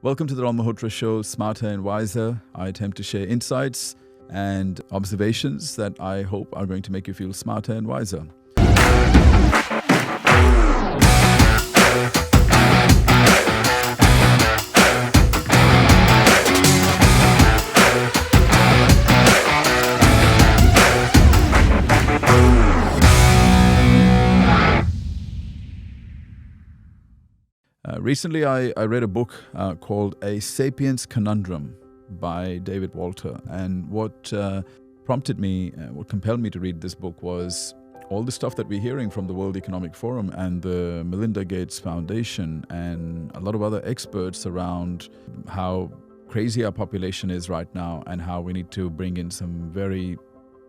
Welcome to the Ron Malhotra Show, Smarter and Wiser. I attempt to share insights and observations that I hope are going to make you feel smarter and wiser. Recently, I read a book called A Sapiens Conundrum by David Walter. And what compelled me to read this book was all the stuff that we're hearing from the World Economic Forum and the Melinda Gates Foundation and a lot of other experts around how crazy our population is right now and how we need to bring in some very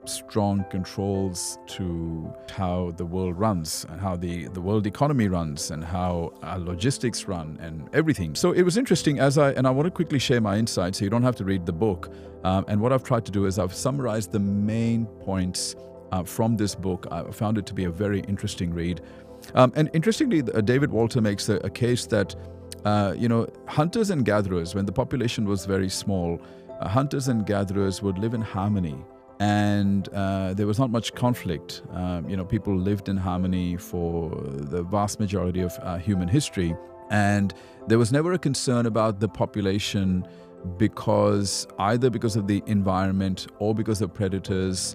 strong controls to how the world runs and how the world economy runs and how our logistics run and everything. So it was interesting I want to quickly share my insights so you don't have to read the book. And what I've tried to do is I've summarized the main points from this book. I found it to be a very interesting read. And interestingly, David Walter makes a case that, hunters and gatherers, when the population was very small, hunters and gatherers would live in harmony. And there was not much conflict. People lived in harmony for the vast majority of human history. And there was never a concern about the population either because of the environment or because of predators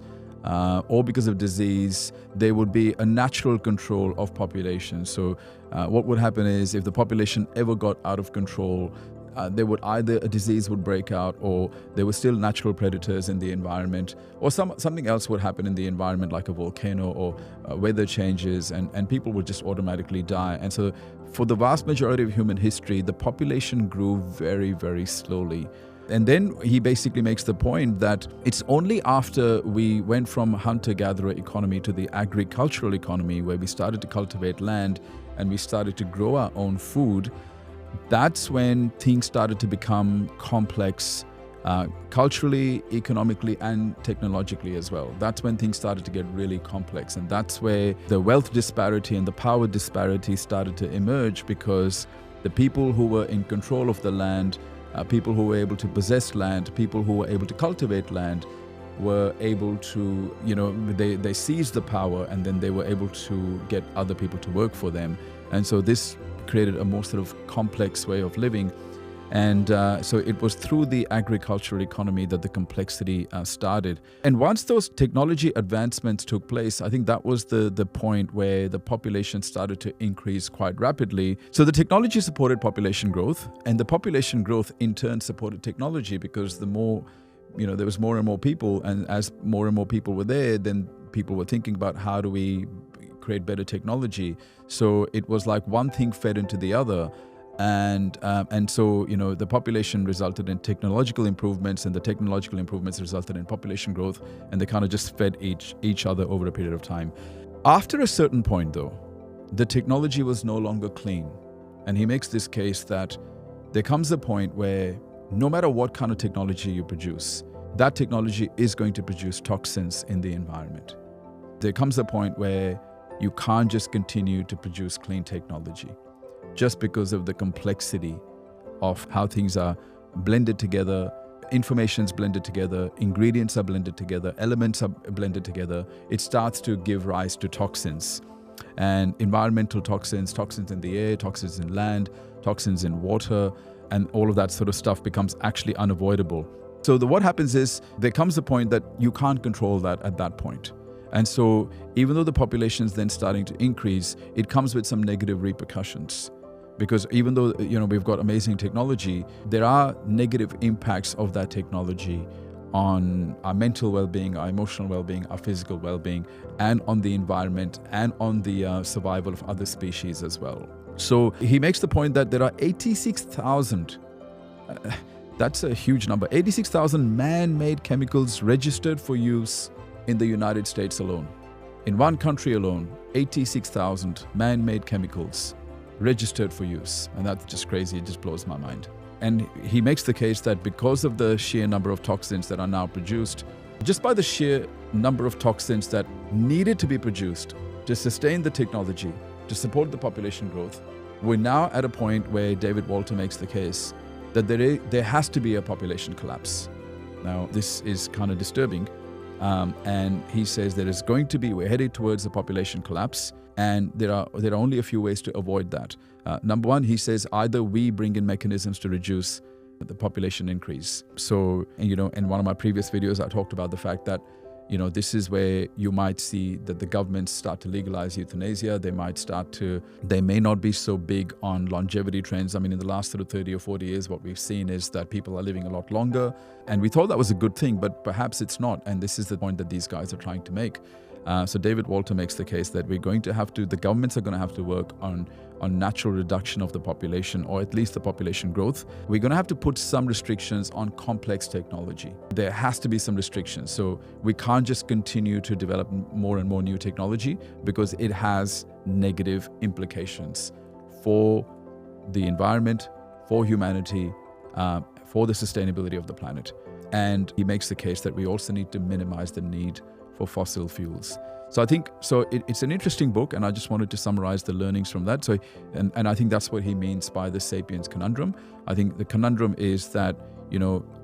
or because of disease. There would be a natural control of population. So what would happen is if the population ever got out of control, either a disease would break out, or there were still natural predators in the environment, or something else would happen in the environment like a volcano or weather changes, and people would just automatically die. And so for the vast majority of human history, the population grew very, very slowly. And then he basically makes the point that it's only after we went from hunter-gatherer economy to the agricultural economy, where we started to cultivate land and we started to grow our own food, that's when things started to become complex culturally, economically, and technologically as well. That's when things started to get really complex. And that's where the wealth disparity and the power disparity started to emerge, because the people who were in control of the land, people who were able to possess land, people who were able to cultivate land, were able to, they seized the power, and then they were able to get other people to work for them. And so this created a more sort of complex way of living. And so it was through the agricultural economy that the complexity started. And once those technology advancements took place, I think that was the point where the population started to increase quite rapidly. So the technology supported population growth, and the population growth in turn supported technology, because there was more and more people, and as more and more people were there, then people were thinking about how do we create better technology. So it was like one thing fed into the other. And so, the population resulted in technological improvements, and the technological improvements resulted in population growth, and they kind of just fed each other over a period of time. After a certain point, though, the technology was no longer clean. And he makes this case that there comes a point where no matter what kind of technology you produce, that technology is going to produce toxins in the environment. There comes a point where you can't just continue to produce clean technology just because of the complexity of how things are blended together, information's blended together, ingredients are blended together, elements are blended together. It starts to give rise to toxins, and environmental toxins, toxins in the air, toxins in land, toxins in water, and all of that sort of stuff becomes actually unavoidable. So what happens is there comes a point that you can't control that at that point. And so even though the population is then starting to increase, it comes with some negative repercussions. Because even though we've got amazing technology, there are negative impacts of that technology on our mental well-being, our emotional well-being, our physical well-being, and on the environment, and on the survival of other species as well. So he makes the point that there are 86,000, that's a huge number, 86,000 man-made chemicals registered for use in the United States alone. In one country alone, 86,000 man-made chemicals registered for use. And that's just crazy. It just blows my mind. And he makes the case that because of the sheer number of toxins that are now produced, just by the sheer number of toxins that needed to be produced to sustain the technology, to support the population growth, we're now at a point where David Walter makes the case that there has to be a population collapse. Now, this is kind of disturbing. And he says we're headed towards a population collapse, and there are only a few ways to avoid that. Number one, he says either we bring in mechanisms to reduce the population increase. So, in one of my previous videos, I talked about the fact that, this is where you might see that the governments start to legalize euthanasia. They may not be so big on longevity trends. I mean, in the last sort of 30 or 40 years, what we've seen is that people are living a lot longer. And we thought that was a good thing, but perhaps it's not. And this is the point that these guys are trying to make. So David Walter makes the case that the governments are going to have to work on natural reduction of the population, or at least the population growth. We're going to have to put some restrictions on complex technology. There has to be some restrictions. So we can't just continue to develop more and more new technology, because it has negative implications for the environment, for humanity, for the sustainability of the planet. And he makes the case that we also need to minimize the need for fossil fuels. So I think it's an interesting book, and I just wanted to summarize the learnings from that. And I think that's what he means by the Sapiens conundrum. I think the conundrum is that,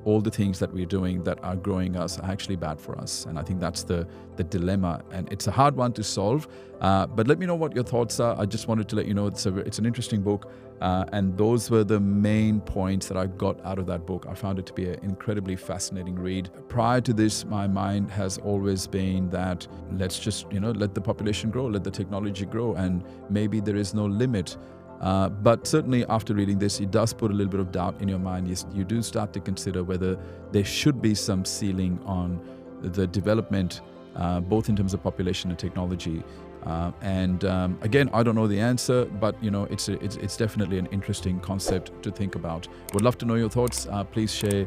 all the things that we're doing that are growing us are actually bad for us. And I think that's the dilemma, and it's a hard one to solve. But let me know what your thoughts are. I just wanted to let you know it's an interesting book. And those were the main points that I got out of that book. I found it to be an incredibly fascinating read. Prior to this, my mind has always been that let's just, let the population grow, let the technology grow, and maybe there is no limit. But certainly after reading this, it does put a little bit of doubt in your mind. You do start to consider whether there should be some ceiling on the development, both in terms of population and technology. Again, I don't know the answer, but it's definitely an interesting concept to think about. Would love to know your thoughts. Please share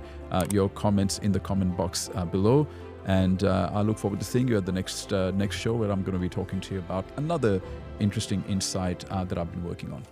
your comments in the comment box below, and I look forward to seeing you at the next show, where I'm going to be talking to you about another interesting insight that I've been working on.